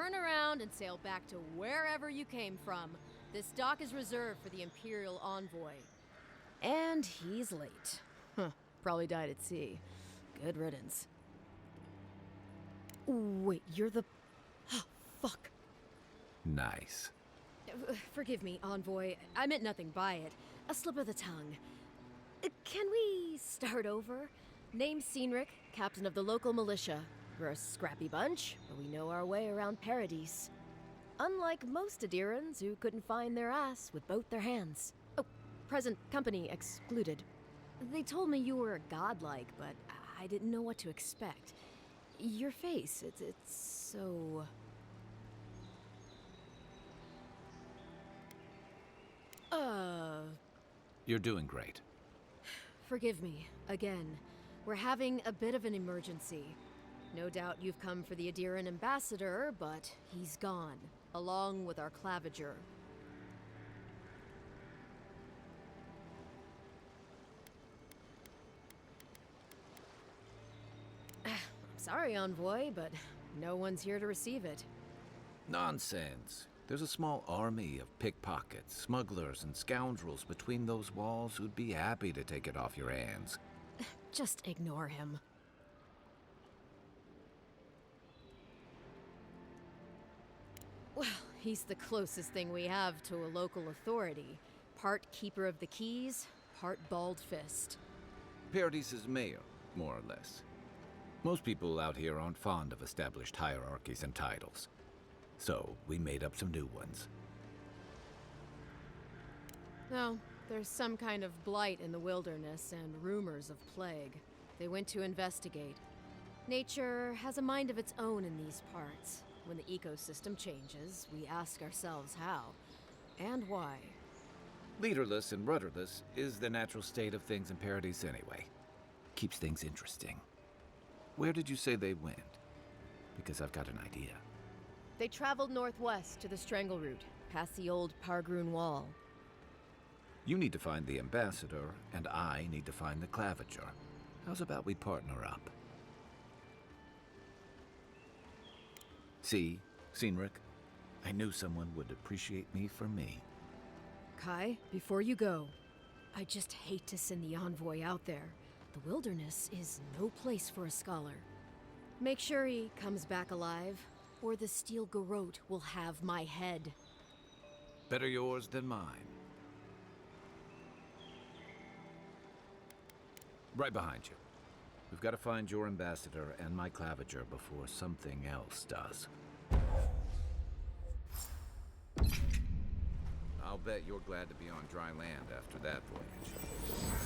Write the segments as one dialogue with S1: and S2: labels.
S1: turn around and sail back to wherever you came from. This dock is reserved for the Imperial Envoy. And he's late. Huh, probably died at sea. Good riddance. Wait, you're the... Oh, fuck.
S2: Nice.
S1: Forgive me, Envoy. I meant nothing by it. A slip of the tongue. Can we start over? Name's Cynric, captain of the local militia. We're a scrappy bunch, but we know our way around Paradise. Unlike most Adirans who couldn't find their ass with both their hands. Oh, present company excluded. They told me you were godlike, but I didn't know what to expect. Your face, it's so...
S2: You're doing great.
S1: Forgive me, again. We're having a bit of an emergency. No doubt you've come for the Adiran ambassador, but he's gone, along with our claviger. I'm sorry, Envoy, but no one's here to receive it.
S2: Nonsense. There's a small army of pickpockets, smugglers, and scoundrels between those walls who'd be happy to take it off your hands.
S1: Just ignore him. Well, he's the closest thing we have to a local authority. Part keeper of the keys, part bald fist.
S2: Paradise's mayor, more or less. Most people out here aren't fond of established hierarchies and titles. So, we made up some new ones.
S1: No, there's some kind of blight in the wilderness and rumors of plague. They went to investigate. Nature has a mind of its own in these parts. When the ecosystem changes, we ask ourselves how and why.
S2: Leaderless and rudderless is the natural state of things in Paradise anyway. Keeps things interesting. Where did you say they went? Because I've got an idea.
S1: They traveled northwest to the Strangle Route, past the old Pargroon Wall.
S2: You need to find the ambassador, and I need to find the claviger. How's about we partner up? See, Cynric, I knew someone would appreciate me for me.
S1: Kai, before you go, I just hate to send the envoy out there. The wilderness is no place for a scholar. Make sure he comes back alive, or the steel garrote will have my head.
S2: Better yours than mine. Right behind you. We've got to find your ambassador and my claviger before something else does. I'll bet you're glad to be on dry land after that voyage.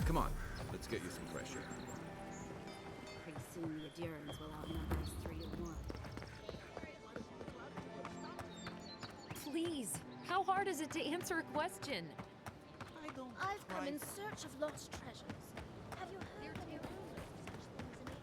S2: Come on, let's get you some fresh air.
S3: Pretty soon the Adirans will outnumber us 3-1.
S4: Please, how hard is it to answer a question?
S3: I've come in search of lost treasures. Have you heard of rumors of such things in the area?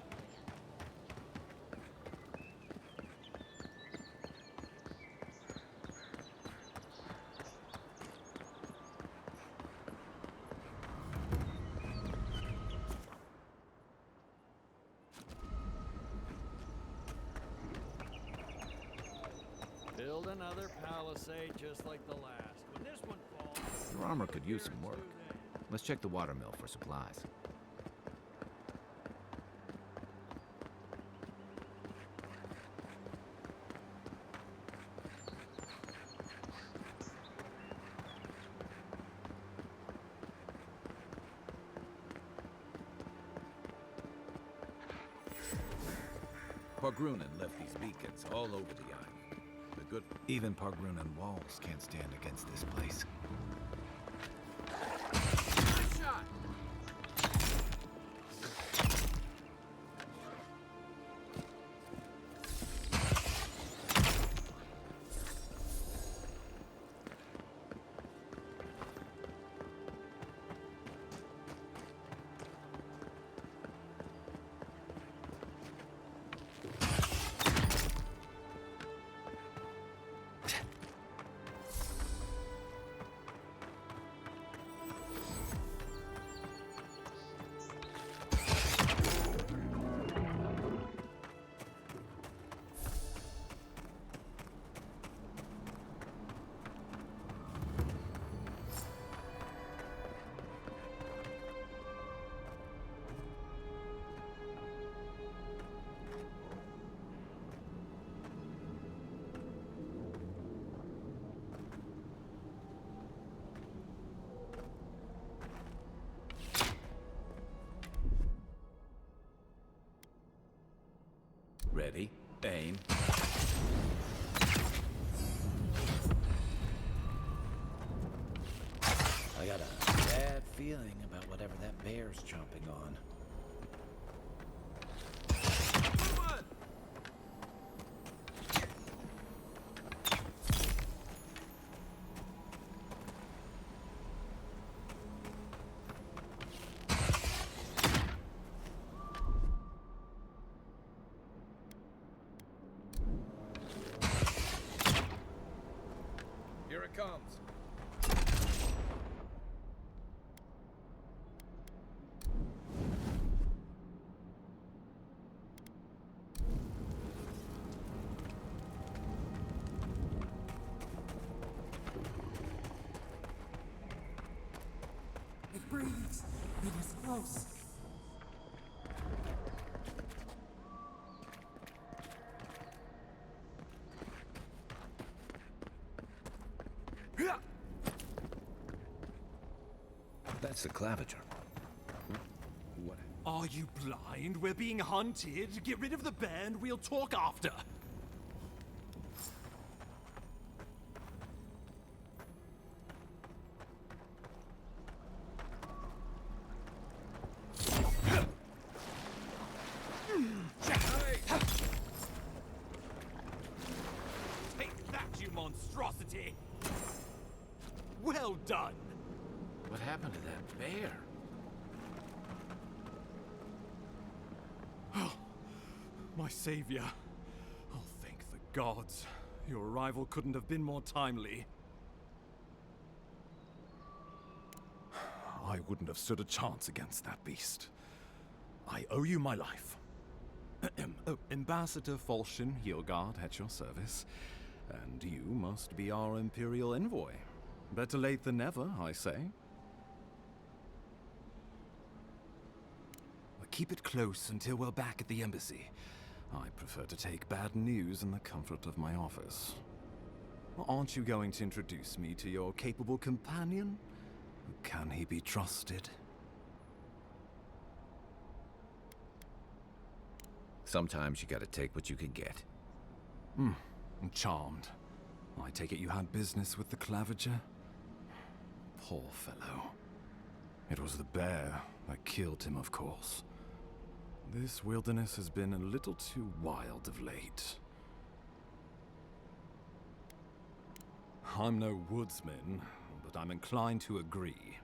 S5: Build another palisade just like the last. When this one falls...
S2: Your armor could use some work. Let's check the watermill for supplies. Pargrunan left these beacons all over the island. The good... Even Pargrunan walls can't stand against this place. Good shot! Ready, aim. I got a bad feeling about whatever that bear's chomping on. Here it comes.
S6: It breathes. It is close.
S2: That's the claviger. What?
S7: Are you blind? We're being hunted. Get rid of the band. We'll talk after. Take that, you monstrosity! Well done!
S2: What happened to that bear?
S7: My savior. Oh, thank the gods. Your arrival couldn't have been more timely. I wouldn't have stood a chance against that beast. I owe you my life. Oh, Ambassador Falchion Hildegard at your service. And you must be our Imperial envoy. Better late than never, I say. Keep it close until we're back at the embassy. I prefer to take bad news in the comfort of my office. Aren't you going to introduce me to your capable companion? Can he be trusted?
S2: Sometimes you gotta take what you can get.
S7: I'm charmed. I take it you had business with the claviger? Poor fellow. It was the bear that killed him, of course. This wilderness has been a little too wild of late. I'm no woodsman, but I'm inclined to agree.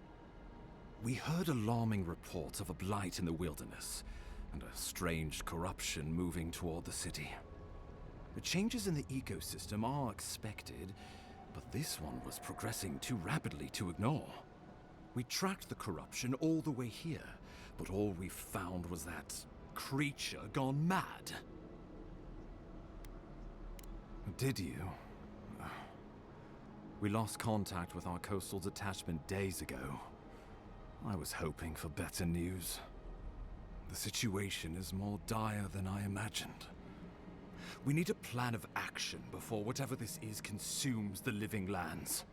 S7: We heard alarming reports of a blight in the wilderness, and a strange corruption moving toward the city. The changes in the ecosystem are expected, but this one was progressing too rapidly to ignore. We tracked the corruption all the way here, but all we found was that creature gone mad. Did you? We lost contact with our coastal detachment days ago. I was hoping for better news. The situation is more dire than I imagined. We need a plan of action before whatever this is consumes the living lands.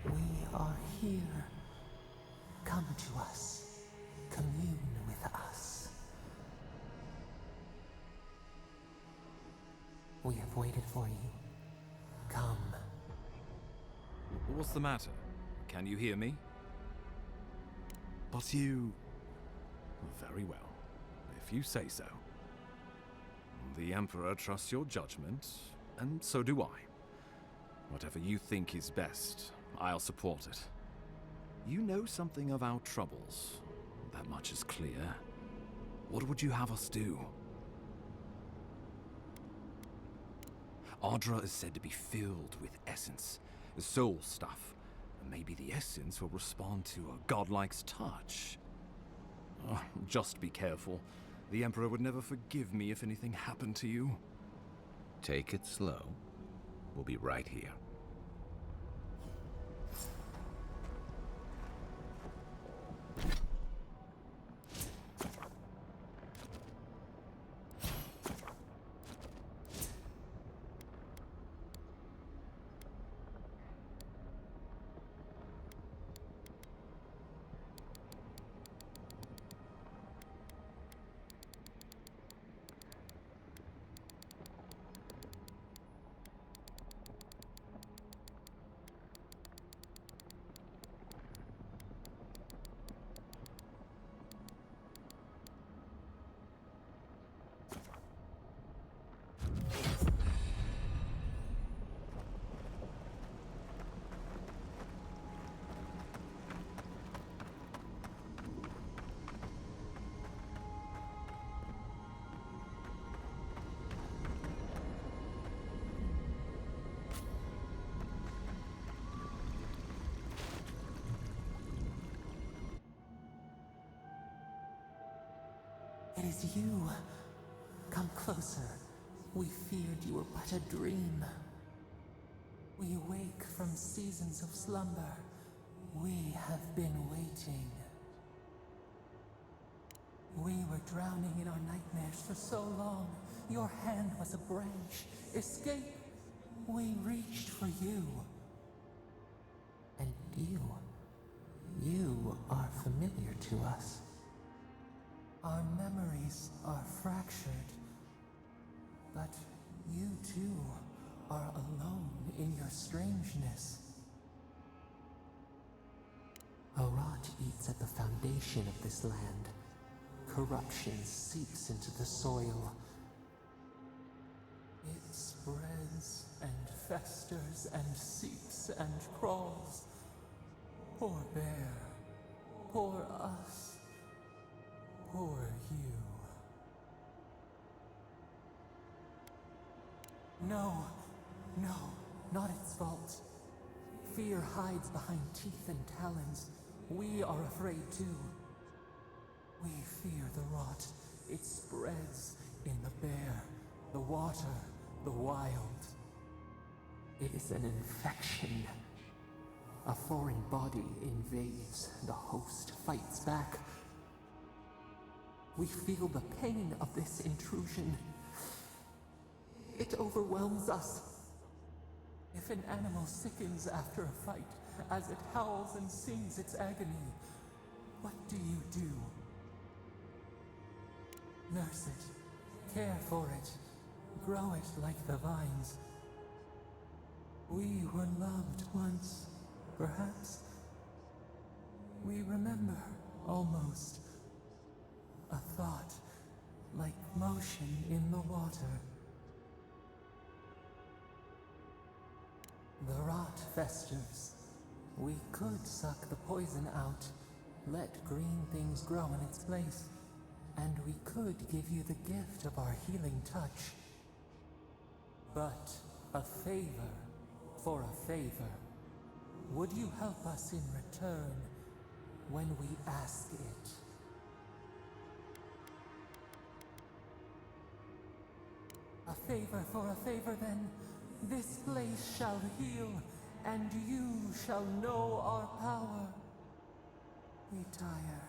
S6: We are here. Come to us. Commune with us. We have waited for you. Come.
S7: What's the matter? Can you hear me? But you... Very well, if you say so. The Emperor trusts your judgment, and so do I. Whatever you think is best, I'll support it. You know something of our troubles. That much is clear. What would you have us do? Ardra is said to be filled with essence, soul stuff. And maybe the essence will respond to a godlike's touch. Oh, just be careful. The Emperor would never forgive me if anything happened to you.
S2: Take it slow. We'll be right here.
S6: It is you. Come closer. We feared you were but a dream. We wake from seasons of slumber. We have been waiting. We were drowning in our nightmares for so long. Your hand was a branch. Escape! We reached for you. And you are familiar to us. Our memories are fractured. But you too are alone in your strangeness. A rot eats at the foundation of this land. Corruption seeps into the soil. It spreads and festers and seeps and crawls. Poor bear. Poor us. Poor you. No, not its fault. Fear hides behind teeth and talons. We are afraid too. We fear the rot. It spreads in the bear, the water, the wild. It is an infection. A foreign body invades, the host fights back. We feel the pain of this intrusion. It overwhelms us. If an animal sickens after a fight, as it howls and sings its agony, what do you do? Nurse it, care for it, grow it like the vines. We were loved once, perhaps. We remember, almost. A thought, like motion in the water. The rot festers. We could suck the poison out, let green things grow in its place, and we could give you the gift of our healing touch. But a favor for a favor. Would you help us in return when we ask it? A favor for a favor, then. This place shall heal, and you shall know our power. We tire.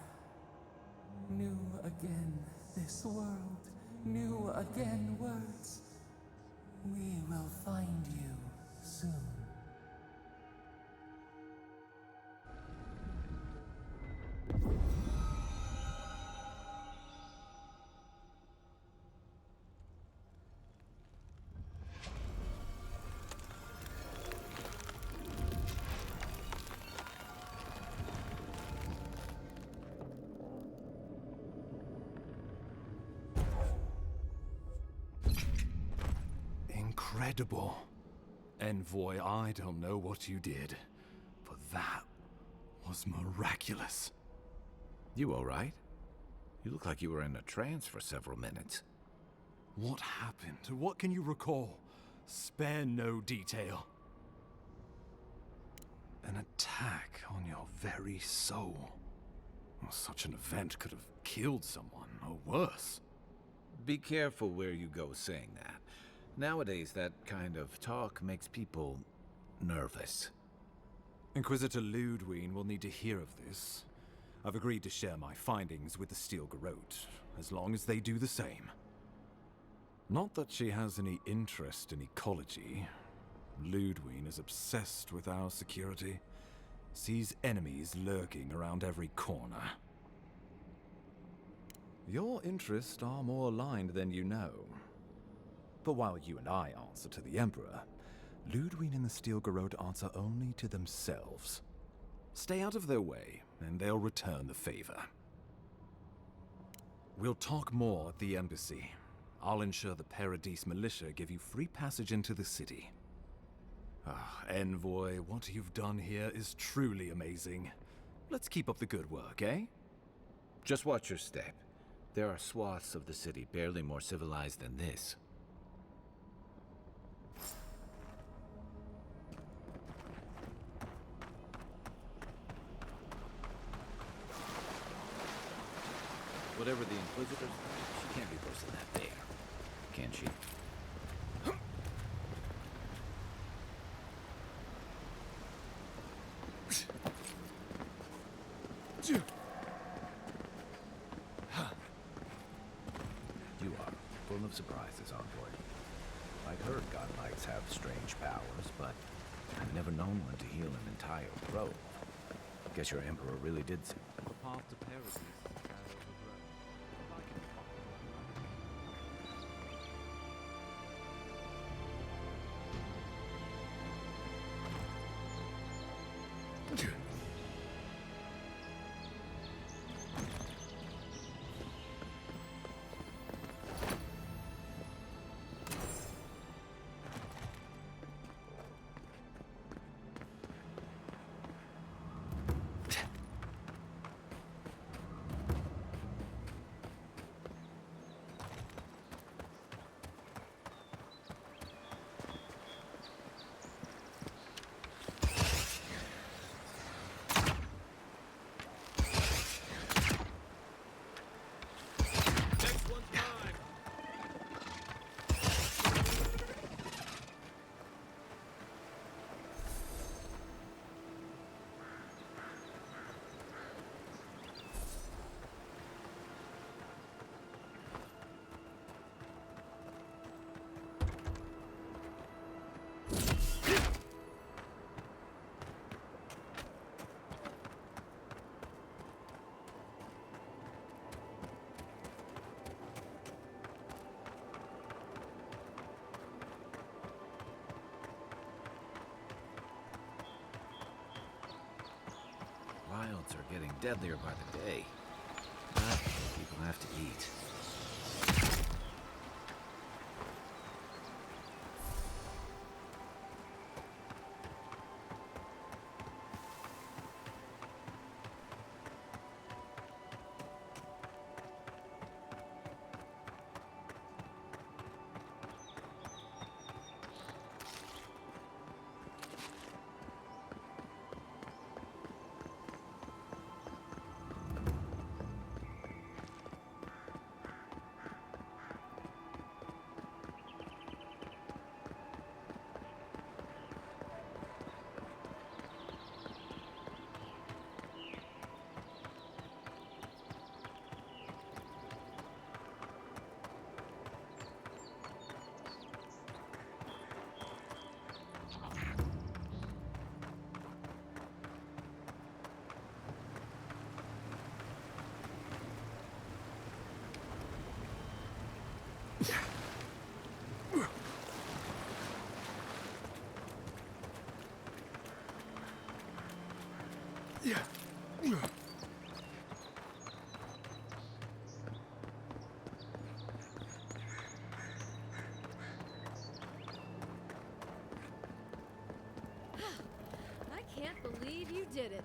S6: New again this world, new again words. We will find you soon.
S7: Incredible. Envoy, I don't know what you did, but that was miraculous.
S2: You all right? You look like you were in a trance for several minutes.
S7: What happened? What can you recall? Spare no detail. An attack on your very soul. Well, such an event could have killed someone, or worse.
S2: Be careful where you go saying that. Nowadays, that kind of talk makes people nervous.
S7: Inquisitor Ludwig will need to hear of this. I've agreed to share my findings with the Steel Garrote, as long as they do the same. Not that she has any interest in ecology. Ludwig is obsessed with our security. Sees enemies lurking around every corner. Your interests are more aligned than you know. But while you and I answer to the Emperor, Ludwig and the Steel Garrote answer only to themselves. Stay out of their way, and they'll return the favor. We'll talk more at the embassy. I'll ensure the Paradise militia give you free passage into the city. Envoy, what you've done here is truly amazing. Let's keep up the good work, eh?
S2: Just watch your step. There are swaths of the city barely more civilized than this. Whatever the Inquisitors, she can't be worse than that there. Can she? You are full of surprises, Envoy. I'd heard godlights have strange powers, but I've never known one to heal an entire grove. Guess your Emperor really did see.
S5: The path to paradise is sad overgrown. But I can
S2: Wilds are getting deadlier by the day. But people have to eat.
S1: I can't believe you did it.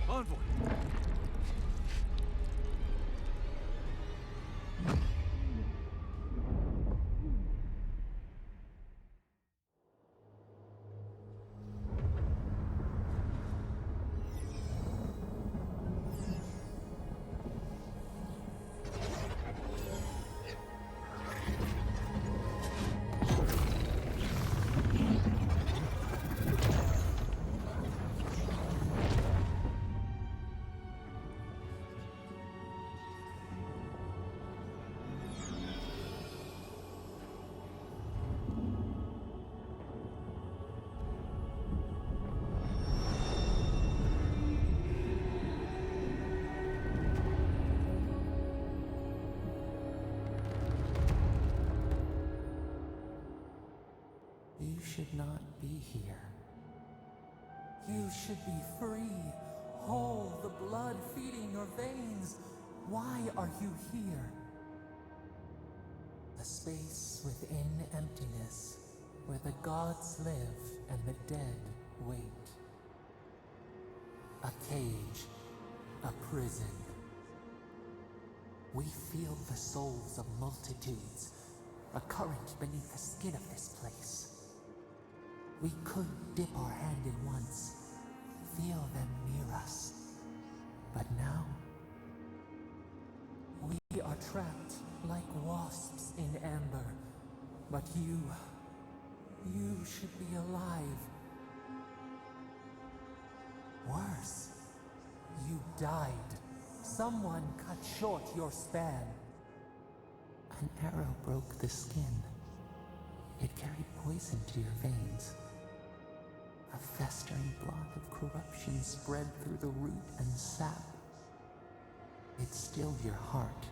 S5: Envoy!
S6: You should not be here. You should be free, whole, the blood feeding your veins. Why are you here? A space within emptiness, where the gods live and the dead wait. A cage, a prison, We feel the souls of multitudes, a current beneath the skin of this place. We could dip our hand in once, feel them near us. But now, we are trapped like wasps in amber. But you should be alive. Worse, you died. Someone cut short your span. An arrow broke the skin. It carried poison to your veins. A festering blot of corruption spread through the root and sap. It stilled your heart.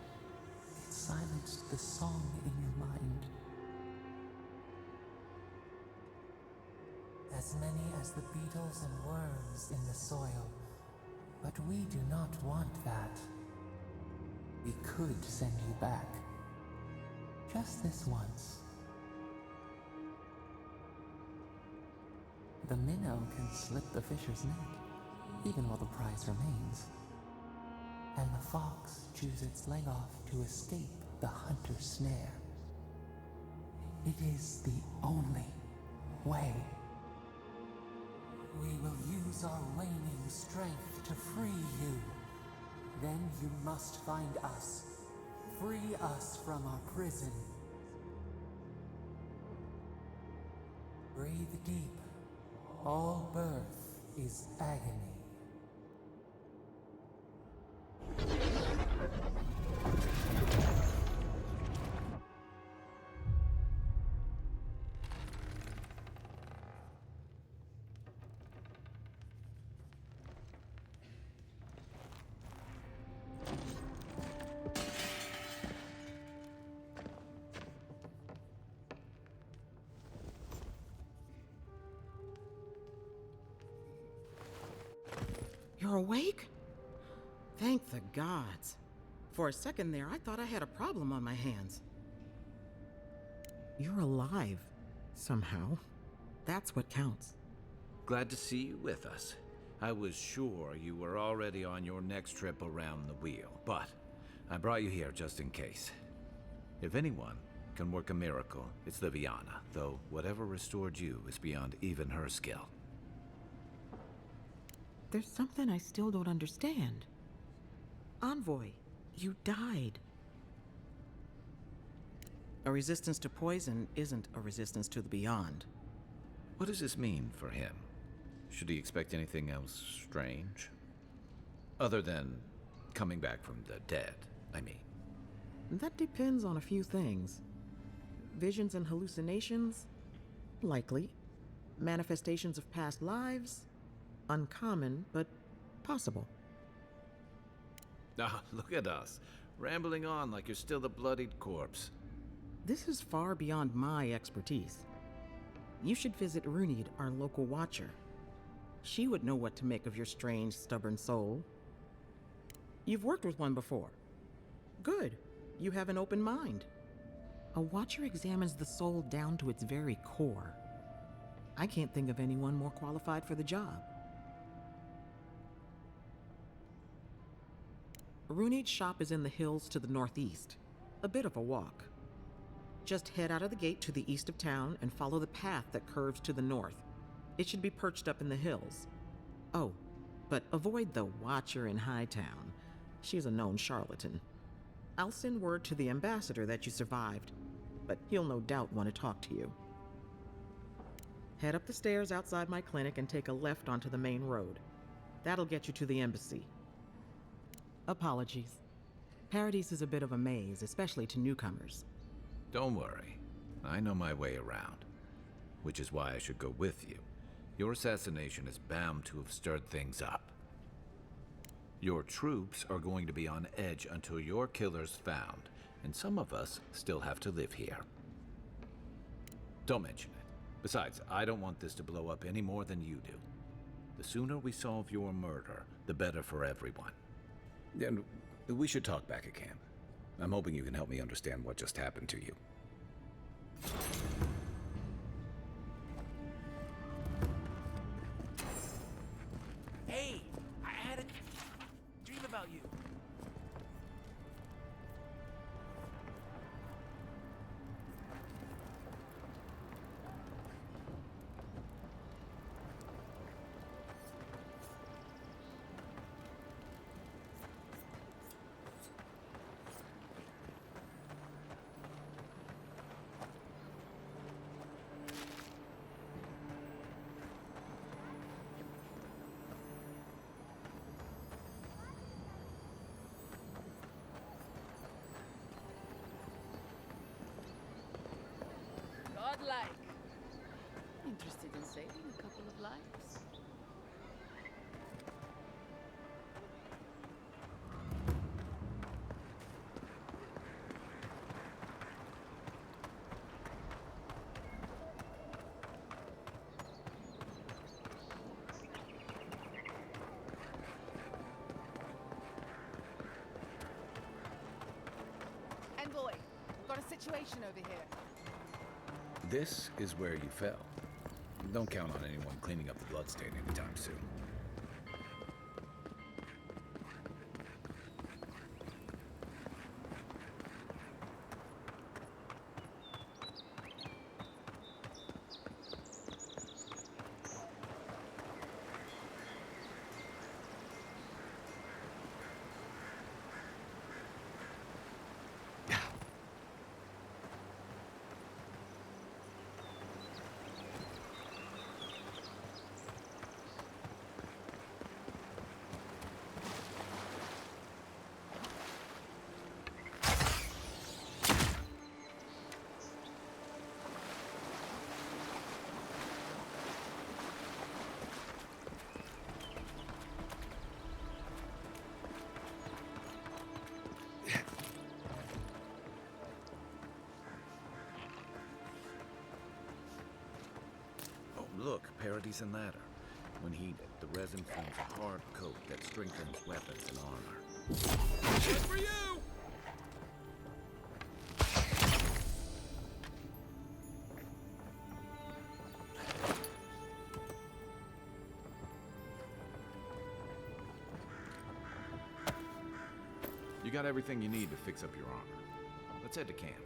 S6: It silenced the song in your mind. As many as the beetles and worms in the soil. But we do not want that. We could send you back. Just this once. The minnow can slip the fisher's net, even while the prize remains. And the fox chews its leg off to escape the hunter's snare. It is the only way. We will use our waning strength to free you. Then you must find us. Free us from our prison. Breathe deep. All birth is agony.
S8: You're awake? Thank the gods. For a second there, I thought I had a problem on my hands. You're alive, somehow. That's what counts.
S2: Glad to see you with us. I was sure you were already on your next trip around the wheel, but I brought you here just in case. If anyone can work a miracle, it's Liviana, though whatever restored you is beyond even her skill.
S8: There's something I still don't understand. Envoy, you died. A resistance to poison isn't a resistance to the beyond.
S2: What does this mean for him? Should he expect anything else strange? Other than coming back from the dead, I mean.
S8: That depends on a few things. Visions and hallucinations? Likely. Manifestations of past lives? Uncommon, but possible.
S2: Ah, look at us, rambling on like you're still the bloodied corpse.
S8: This is far beyond my expertise. You should visit Runid, our local watcher. She would know what to make of your strange, stubborn soul. You've worked with one before. Good. You have an open mind. A watcher examines the soul down to its very core. I can't think of anyone more qualified for the job. Runid's shop is in the hills to the northeast. A bit of a walk. Just head out of the gate to the east of town and follow the path that curves to the north. It should be perched up in the hills. Oh, but avoid the Watcher in Hightown. She's a known charlatan. I'll send word to the ambassador that you survived, but he'll no doubt want to talk to you. Head up the stairs outside my clinic and take a left onto the main road. That'll get you to the embassy. Apologies. Paradise is a bit of a maze, especially to newcomers.
S2: Don't worry. I know my way around. Which is why I should go with you. Your assassination is bound to have stirred things up. Your troops are going to be on edge until your killer's found, and some of us still have to live here. Don't mention it. Besides, I don't want this to blow up any more than you do. The sooner we solve your murder, the better for everyone.
S9: And we should talk back at camp. I'm hoping you can help me understand what just happened to you.
S5: Hey, I had a dream about you.
S10: like? Interested in saving a couple of lives?
S11: Envoy, we've got a situation over here.
S9: This is where you fell. Don't count on anyone cleaning up the bloodstain anytime soon. Look, Parodies and Ladder. When heated, the resin forms a hard coat that strengthens weapons and armor. Good for you!
S2: You got everything you need to fix up your armor. Let's head to camp.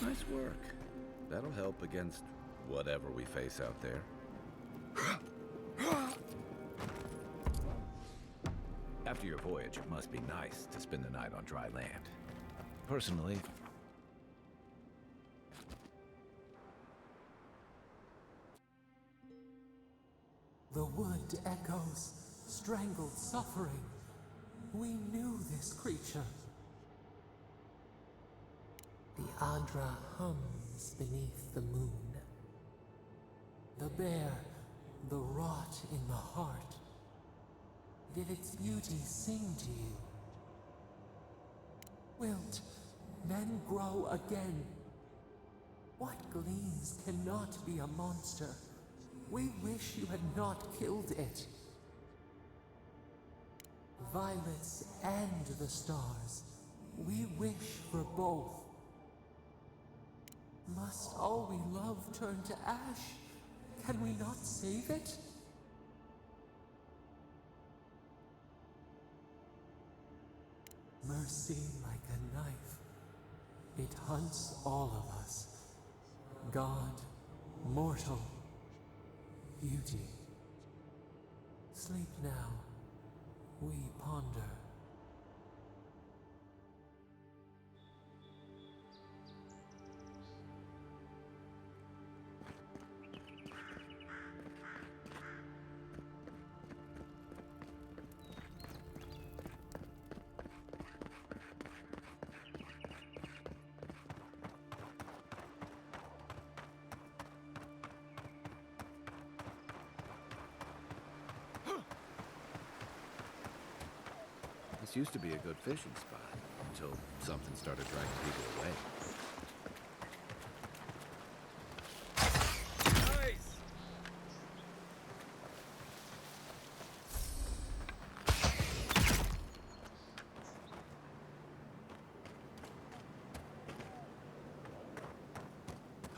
S9: Nice work. That'll help against whatever we face out there.
S2: After your voyage, it must be nice to spend the night on dry land. Personally,
S6: The wood echoes, strangled suffering. We knew this creature. The Adra hums beneath the moon. The bear, the rot in the heart. Did its beauty sing to you? Wilt, then grow again. What gleams cannot be a monster? We wish you had not killed it. Violets and the stars, we wish for both. Must all we love turn to ash? Can we not save it? Mercy like a knife. It hunts all of us. God, mortal, beauty. Sleep now. We ponder.
S2: this used to be a good fishing spot until something started dragging people away.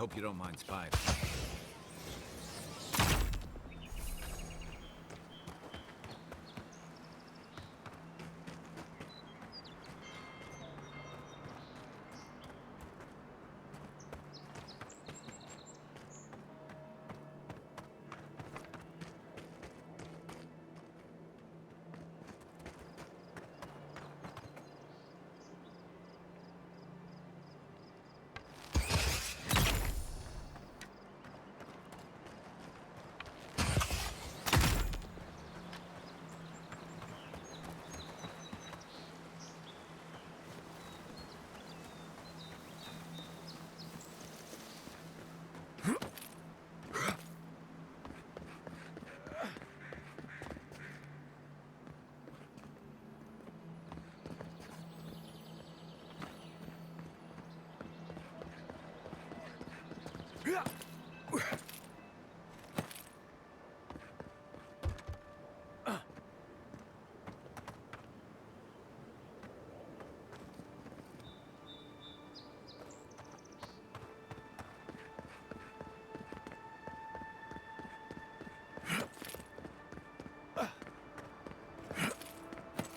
S9: Hope you don't mind spiders.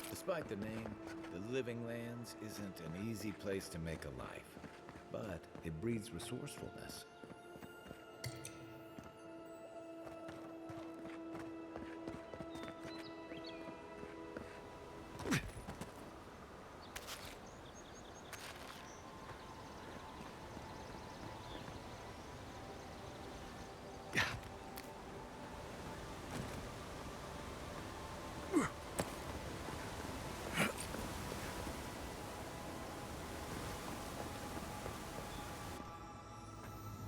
S9: Despite the name, the Living Lands isn't an easy place to make a life, but it breeds resourcefulness.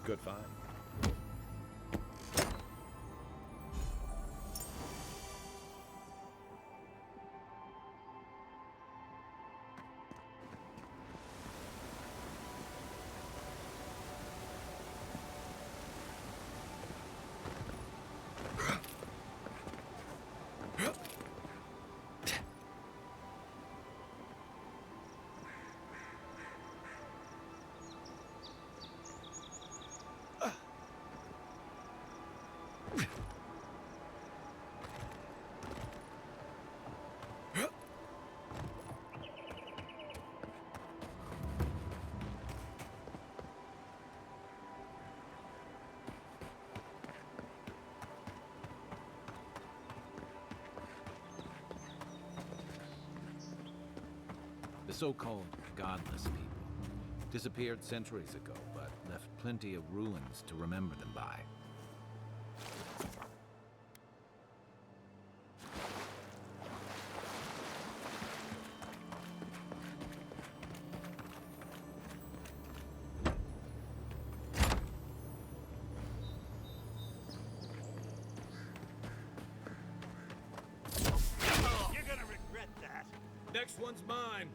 S9: Good find. The so-called godless people disappeared centuries ago, but left plenty of ruins to remember them by.
S5: You're gonna regret that.
S9: Next one's mine.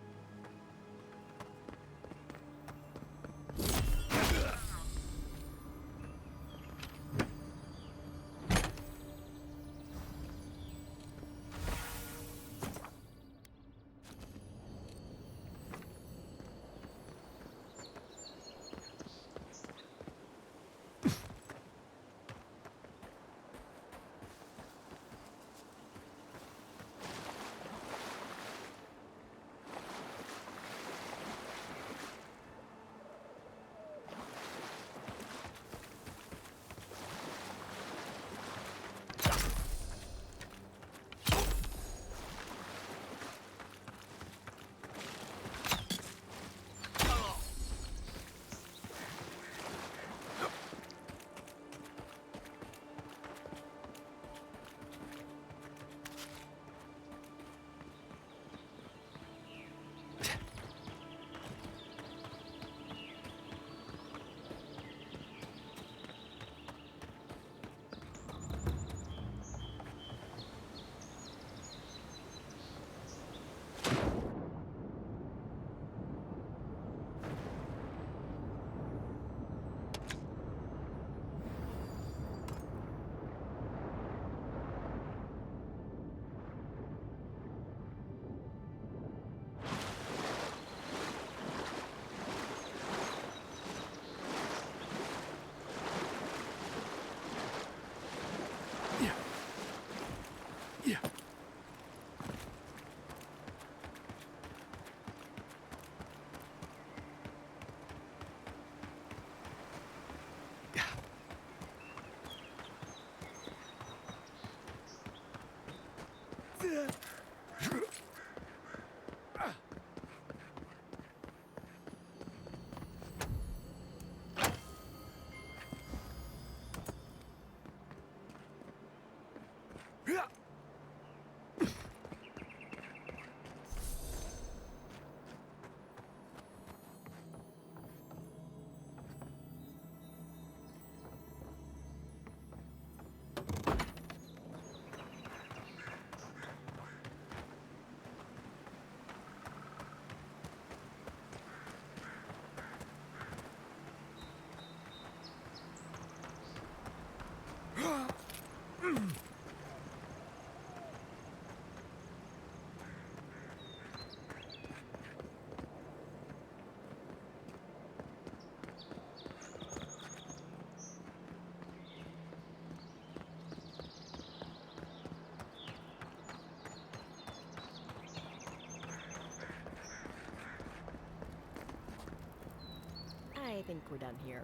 S1: think we're done here.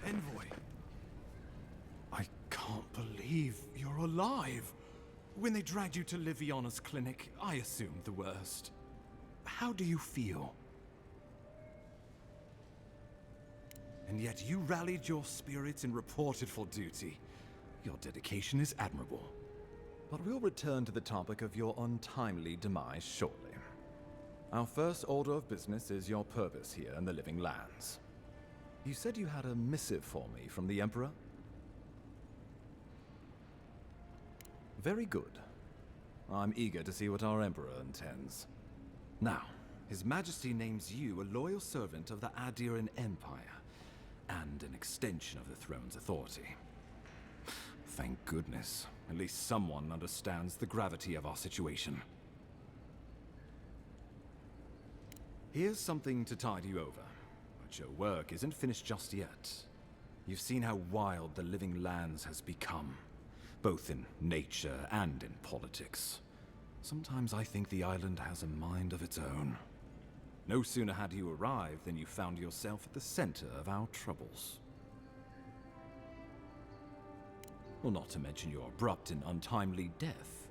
S7: Envoy. I can't believe you're alive. When they dragged you to Liviana's clinic, I assumed the worst. How do you feel? And yet you rallied your spirits and reported for duty. Your dedication is admirable. But we'll return to the topic of your untimely demise shortly. Our first order of business is your purpose here in the Living Lands. You said you had a missive for me from the Emperor? Very good. I'm eager to see what our Emperor intends. Now, His Majesty names you a loyal servant of the Adiran Empire, and an extension of the throne's authority. Thank goodness. At least someone understands the gravity of our situation. Here's something to tide you over. But your work isn't finished just yet. You've seen how wild the Living Lands has become, both in nature and in politics. Sometimes I think the island has a mind of its own. No sooner had you arrived than you found yourself at the center of our troubles. Well, not to mention your abrupt and untimely death.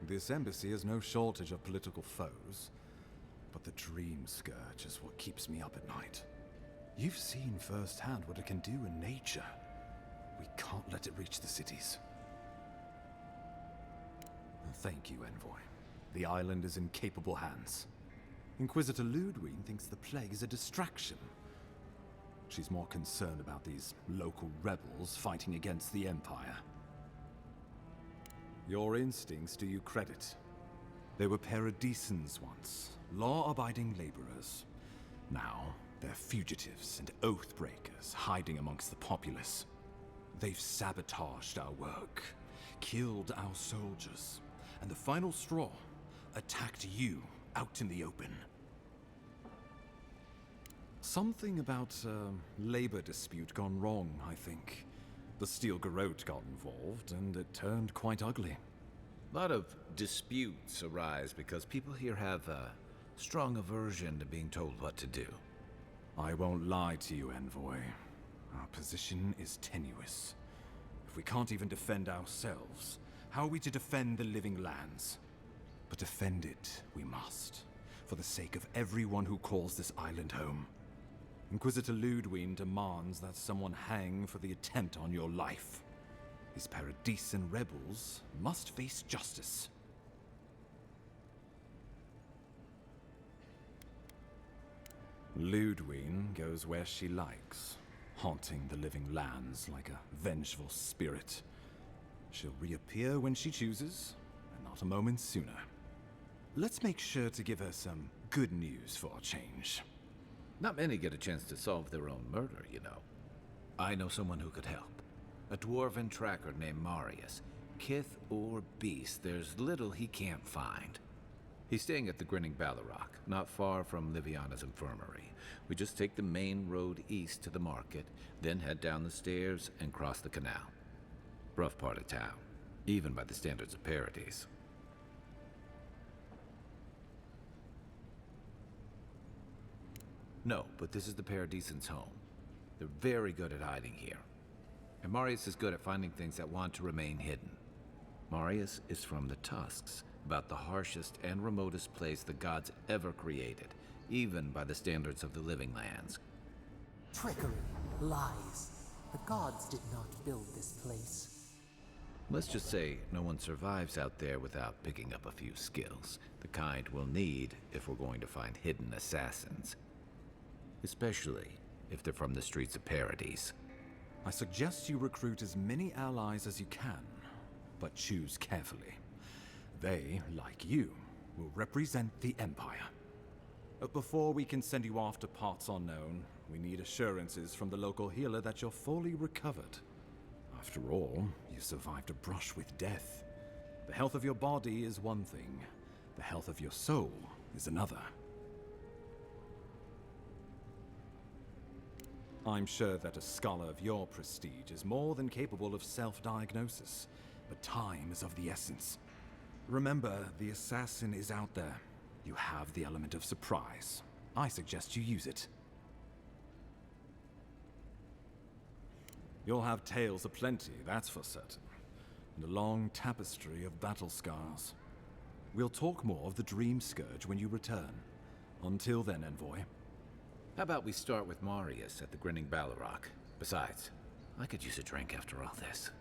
S7: This embassy has no shortage of political foes, but the Dream Scourge is what keeps me up at night. You've seen firsthand what it can do in nature. We can't let it reach the cities. Thank you, Envoy. The island is in capable hands. Inquisitor Ludwig thinks the plague is a distraction. She's more concerned about these local rebels fighting against the Empire. Your instincts do you credit. They were paradisans once, law-abiding laborers. Now, they're fugitives and oath-breakers hiding amongst the populace. They've sabotaged our work, killed our soldiers, and the final straw, attacked you out in the open. Something about a labor dispute gone wrong, I think. The Steel Garrote got involved, and it turned quite ugly.
S9: A lot of disputes arise because people here have a strong aversion to being told what to do.
S7: I won't lie to you, Envoy. Our position is tenuous. If we can't even defend ourselves, how are we to defend the Living Lands? But defend it we must, for the sake of everyone who calls this island home. Inquisitor Ludwig demands that someone hang for the attempt on your life. His Paradisan rebels must face justice. Ludwig goes where she likes, haunting the Living Lands like a vengeful spirit. She'll reappear when she chooses, and not a moment sooner. Let's make sure to give her some good news for a change.
S9: Not many get a chance to solve their own murder, you know. I know someone who could help. A dwarven tracker named Marius. Kith or beast, there's little he can't find. He's staying at the Grinning Ballarrock, not far from Liviana's infirmary. We just take the main road east to the market, then head down the stairs and cross the canal. Rough part of town, even by the standards of Paradis. No, but this is the Paradisans' home. They're very good at hiding here. And Marius is good at finding things that want to remain hidden. Marius is from the Tusks, about the harshest and remotest place the gods ever created, even by the standards of the Living Lands.
S6: Trickery, lies. The gods did not build this place.
S9: Let's just say no one survives out there without picking up a few skills, the kind we'll need if we're going to find hidden assassins. Especially if they're from the streets of Paradis.
S7: I suggest you recruit as many allies as you can, but choose carefully. They, like you, will represent the Empire. But before we can send you off to parts unknown, we need assurances from the local healer that you're fully recovered. After all, you survived a brush with death. The health of your body is one thing. The health of your soul is another. I'm sure that a scholar of your prestige is more than capable of self-diagnosis, but time is of the essence. Remember, the assassin is out there. You have the element of surprise. I suggest you use it. You'll have tales aplenty, that's for certain, and a long tapestry of battle scars. We'll talk more of the Dream Scourge when you return. Until then, Envoy.
S9: How about we start with Marius at the Grinning Ballarrock? Besides, I could use a drink after all this.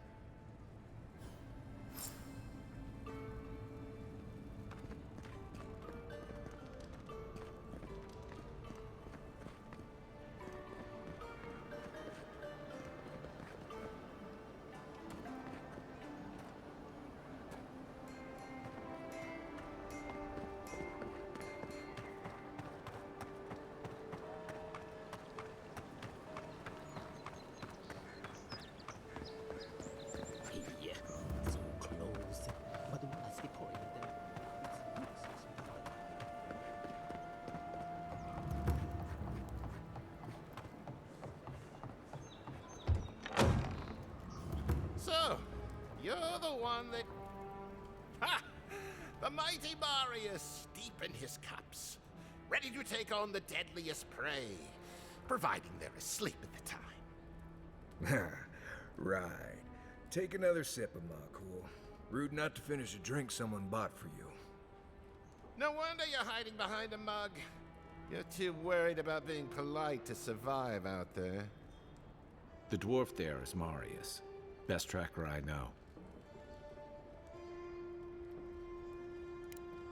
S12: So, you're the one that... Ha! The mighty Marius, deep in his cups, ready to take on the deadliest prey, providing they're asleep at the time.
S13: Right. Take another sip of my cool. Rude not to finish a drink someone bought for you.
S12: No wonder you're hiding behind a mug. You're too worried about being polite to survive out there.
S9: The dwarf there is Marius. Best tracker I know.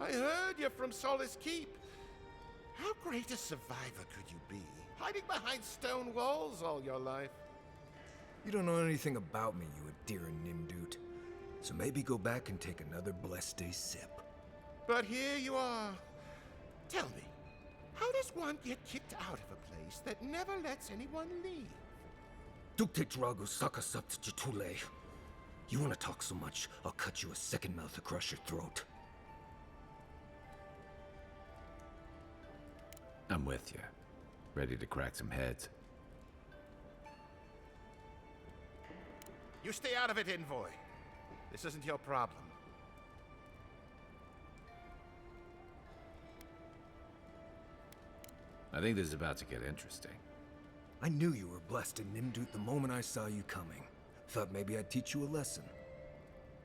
S12: I heard you're from Solace Keep. How great a survivor could you be, hiding behind stone walls all your life?
S13: You don't know anything about me, you Adira Nimdut. So maybe go back and take another blessed day sip.
S12: But here you are. Tell me, how does one get kicked out of a place that never lets anyone leave?
S13: Dukte Drago Sakasapt Jitule. You wanna talk so much, I'll cut you a second mouth across your throat.
S9: I'm with you. Ready to crack some heads.
S12: You stay out of it, Envoy. This isn't your problem.
S9: I think this is about to get interesting.
S13: I knew you were blessed in Nimdut the moment I saw you coming. Thought maybe I'd teach you a lesson.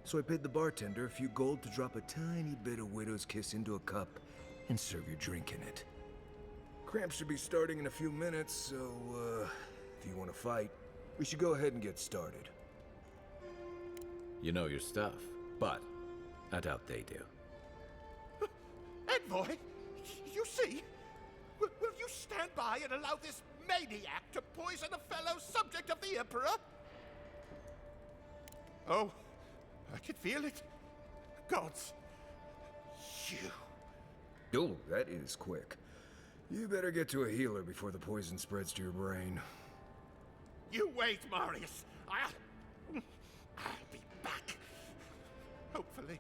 S13: So I paid the bartender a few gold to drop a tiny bit of Widow's Kiss into a cup and serve your drink in it. Cramps should be starting in a few minutes, so, if you want to fight, we should go ahead and get started.
S9: You know your stuff, but I doubt they do.
S12: Envoy, you see? Will you stand by and allow this maniac to poison a fellow subject of the Emperor? Oh, I can feel it. Gods, you.
S13: Oh, that is quick. You better get to a healer before the poison spreads to your brain.
S12: You wait, Marius. I'll be back. Hopefully.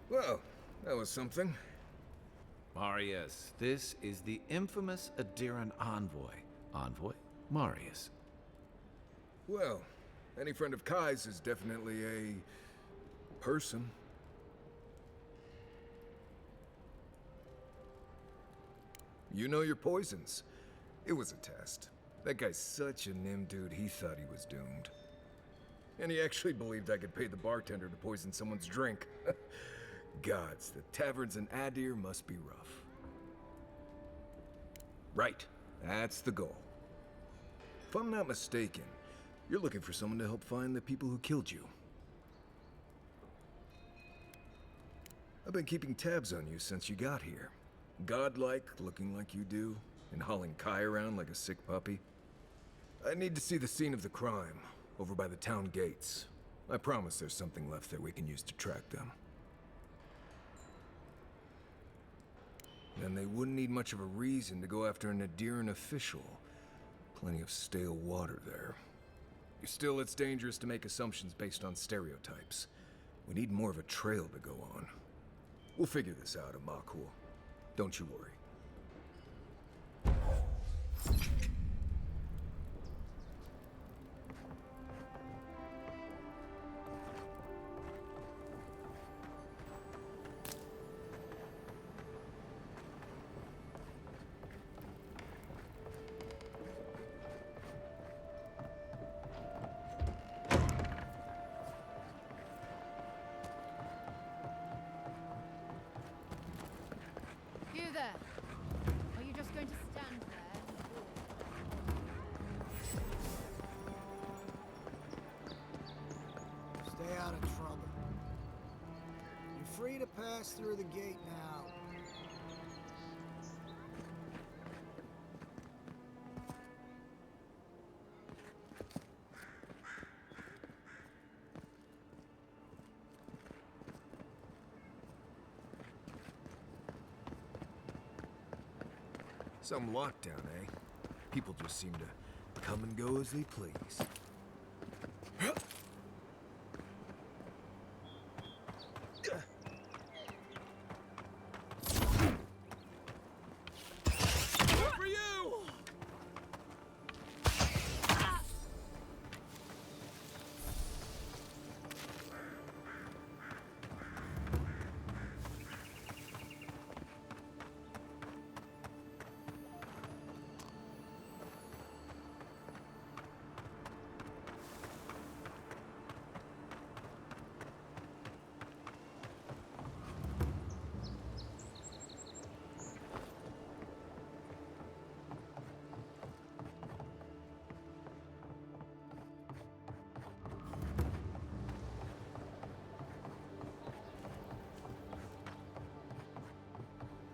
S13: Well, that was something.
S9: Marius, this is the infamous Adiran envoy. Envoy? Marius.
S13: Well, any friend of Kai's is definitely a person. You know your poisons. It was a test. That guy's such a Nimdut, he thought he was doomed. And he actually believed I could pay the bartender to poison someone's drink. Gods, the taverns in Adir must be rough. Right, that's the goal. If I'm not mistaken, you're looking for someone to help find the people who killed you. I've been keeping tabs on you since you got here. Godlike, looking like you do, and hauling Kai around like a sick puppy. I need to see the scene of the crime, over by the town gates. I promise there's something left there we can use to track them. Then they wouldn't need much of a reason to go after an Adiran official. Plenty of stale water there. Still, it's dangerous to make assumptions based on stereotypes. We need more of a trail to go on. We'll figure this out, Amakul. Don't you worry.
S10: You there? Are you just going to stand there?
S14: Stay out of trouble. You're free to pass through the gate now.
S13: Some lockdown, eh? People just seem to come and go as they please.
S14: For you!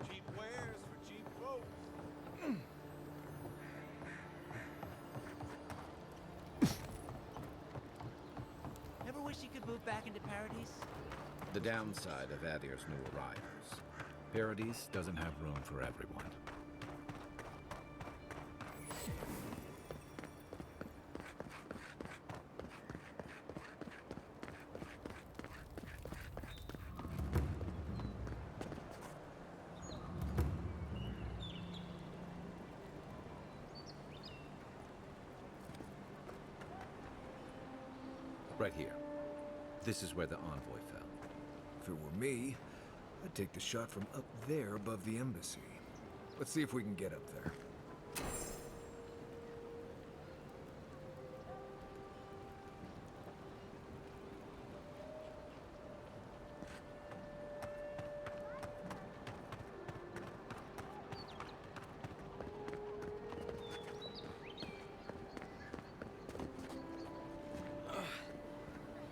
S5: Cheap wares for cheap folks.
S15: Ever wish you could move back into Paradise?
S9: The downside of Adir's new arrivals. Paradise doesn't have room for everyone. Right here. This is where the envoy fell.
S13: If it were me, I'd take the shot from up there above the embassy. Let's see if we can get up there.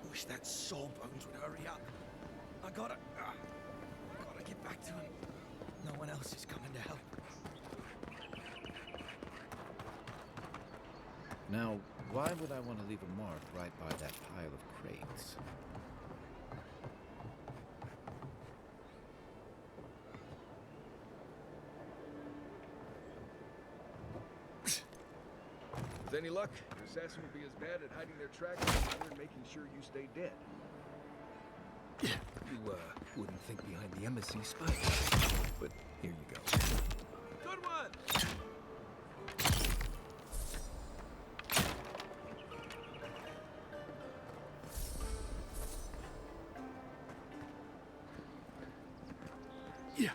S14: Wish that sawbones would hurry up. I gotta get back to him. No one else is coming to help.
S9: Now, why would I want to leave a mark right by that pile of crates?
S13: With any luck, your assassin will be as bad at hiding their tracks as you are making sure you stay dead. You, wouldn't think behind the embassy spikes, but here you go.
S14: Good one!
S13: Yeah.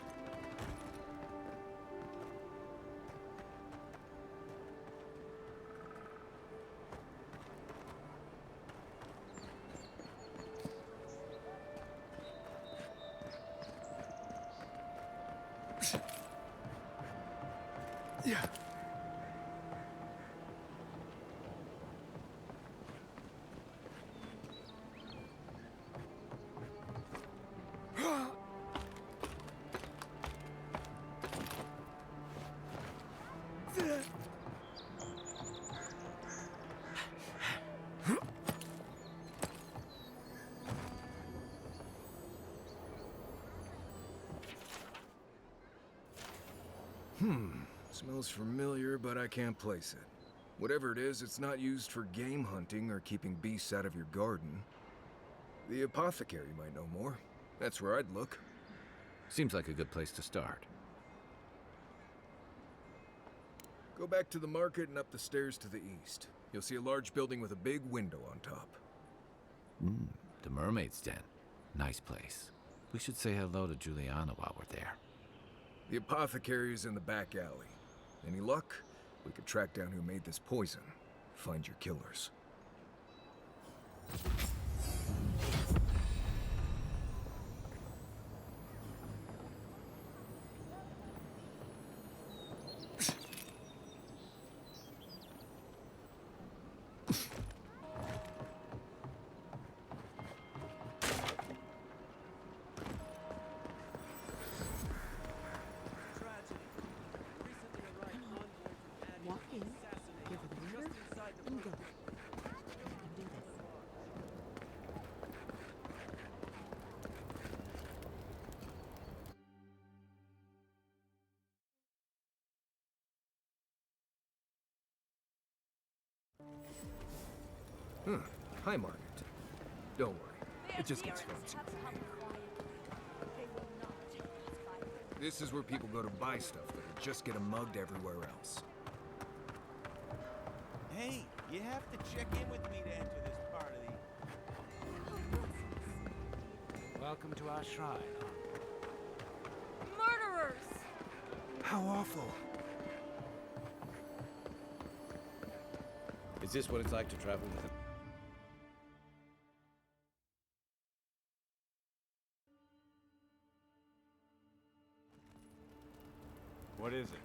S13: Yeah. Smells familiar, but I can't place it. Whatever it is, it's not used for game hunting or keeping beasts out of your garden. The apothecary might know more. That's where I'd look.
S9: Seems like a good place to start.
S13: Go back to the market and up the stairs to the east. You'll see a large building with a big window on top.
S9: The Mermaid's Den. Nice place. We should say hello to Juliana while we're there.
S13: The apothecary is in the back alley. Any luck? We could track down who made this poison. Find your killers.
S8: Walk in, give a order, and go. You can do this.
S13: Hi, Margaret. Don't worry. It just gets fancy. This is where people go to buy stuff that'll just get them mugged everywhere else.
S15: Hey, you have to check in with me to enter this part of the...
S2: Welcome to our shrine.
S3: Murderers!
S13: How awful.
S9: Is this what it's like to travel with him?
S5: What is it?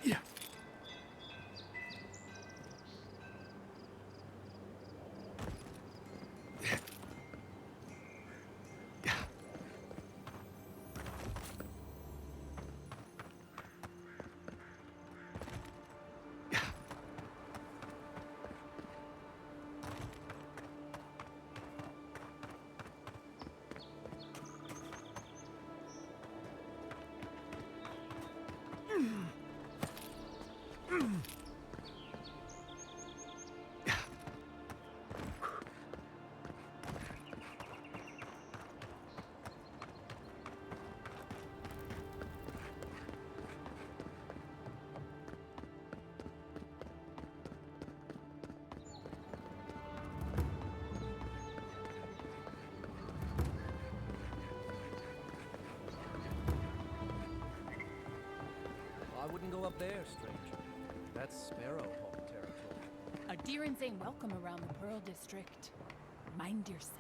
S13: Yeah.
S5: I wouldn't go up there, stranger. That's Sparrowhawk territory.
S10: Adherents ain't welcome around the Pearl District. Mind yourself.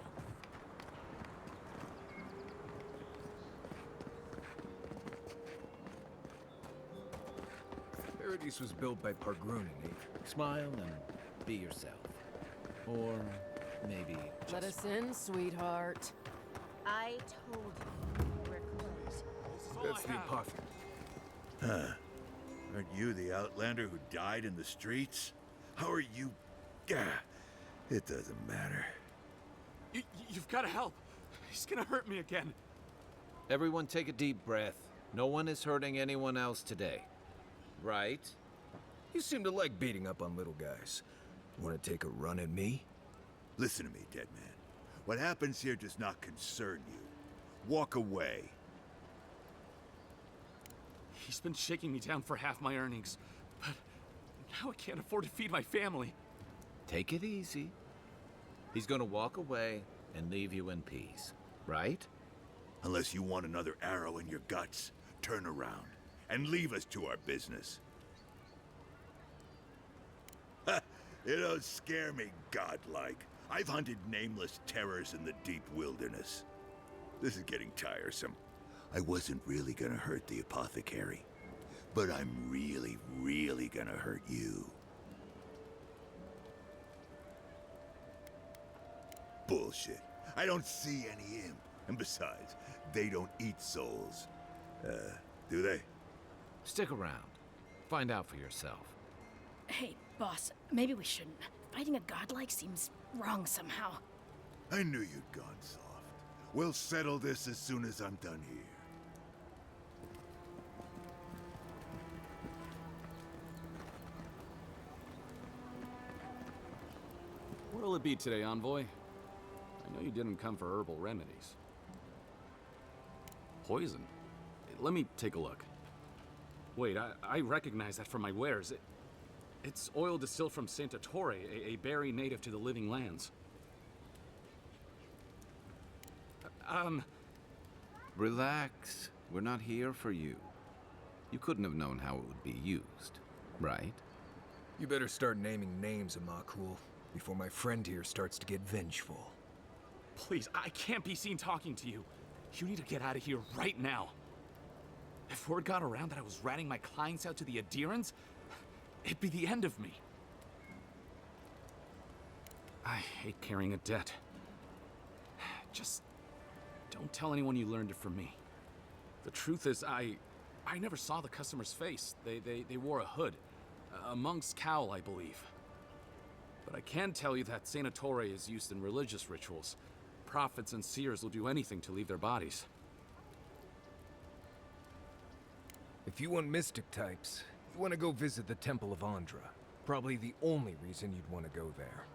S13: Paradise was built by Pargrun and
S9: Smile and be yourself. Or maybe just...
S1: Let us in, sweetheart.
S3: I told you we're closed.
S13: That's the apothecary.
S16: Huh. Aren't you the outlander who died in the streets? How are you... Gah, it doesn't matter.
S14: You've got to help. He's gonna hurt me again.
S9: Everyone take a deep breath. No one is hurting anyone else today. Right?
S13: You seem to like beating up on little guys. Want to take a run at me?
S16: Listen to me, dead man. What happens here does not concern you. Walk away.
S14: He's been shaking me down for half my earnings, but now I can't afford to feed my family.
S9: Take it easy. He's gonna walk away and leave you in peace, right?
S16: Unless you want another arrow in your guts, turn around and leave us to our business. Ha! You don't scare me, godlike. I've hunted nameless terrors in the deep wilderness. This is getting tiresome. I wasn't really gonna hurt the apothecary, but I'm really, really gonna hurt you. Bullshit. I don't see any imp. And besides, they don't eat souls. Do they?
S9: Stick around. Find out for yourself.
S3: Hey, boss, maybe we shouldn't. Fighting a godlike seems wrong somehow.
S16: I knew you'd gone soft. We'll settle this as soon as I'm done here.
S7: What'll it be today, Envoy? I know you didn't come for herbal remedies. Poison? Let me take a look. Wait, I recognize that from my wares. It's oil distilled from Santa Torre, a berry native to the Living Lands.
S9: Relax. We're not here for you. You couldn't have known how it would be used, right?
S13: You better start naming names, Amakul, before my friend here starts to get vengeful.
S7: Please, I can't be seen talking to you. You need to get out of here right now. If word got around that I was ratting my clients out to the adherents, it'd be the end of me. I hate carrying a debt. Just don't tell anyone you learned it from me. The truth is, I never saw the customer's face. They wore a hood. A monk's cowl, I believe. But I can tell you that Santa Torre is used in religious rituals. Prophets and seers will do anything to leave their bodies.
S13: If you want mystic types, you want to go visit the Temple of Andra. Probably the only reason you'd want to go there.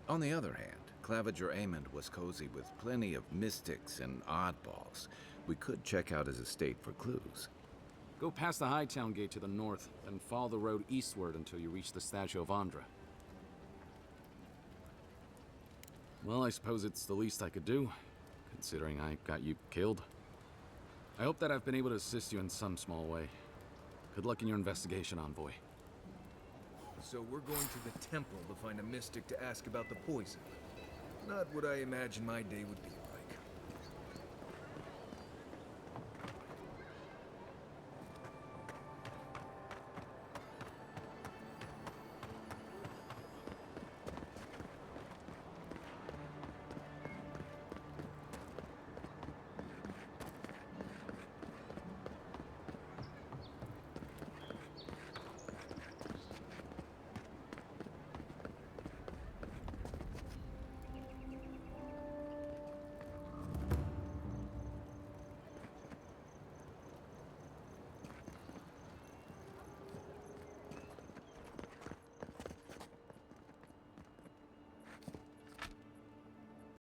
S9: On the other hand, Claviger Amond was cozy with plenty of mystics and oddballs. We could check out his estate for clues.
S7: Go past the Hightown Gate to the north, then follow the road eastward until you reach the statue of Andra. Well, I suppose it's the least I could do, considering I got you killed. I hope that I've been able to assist you in some small way. Good luck in your investigation, Envoy.
S13: So we're going to the temple to find a mystic to ask about the poison. Not what I imagined my day would be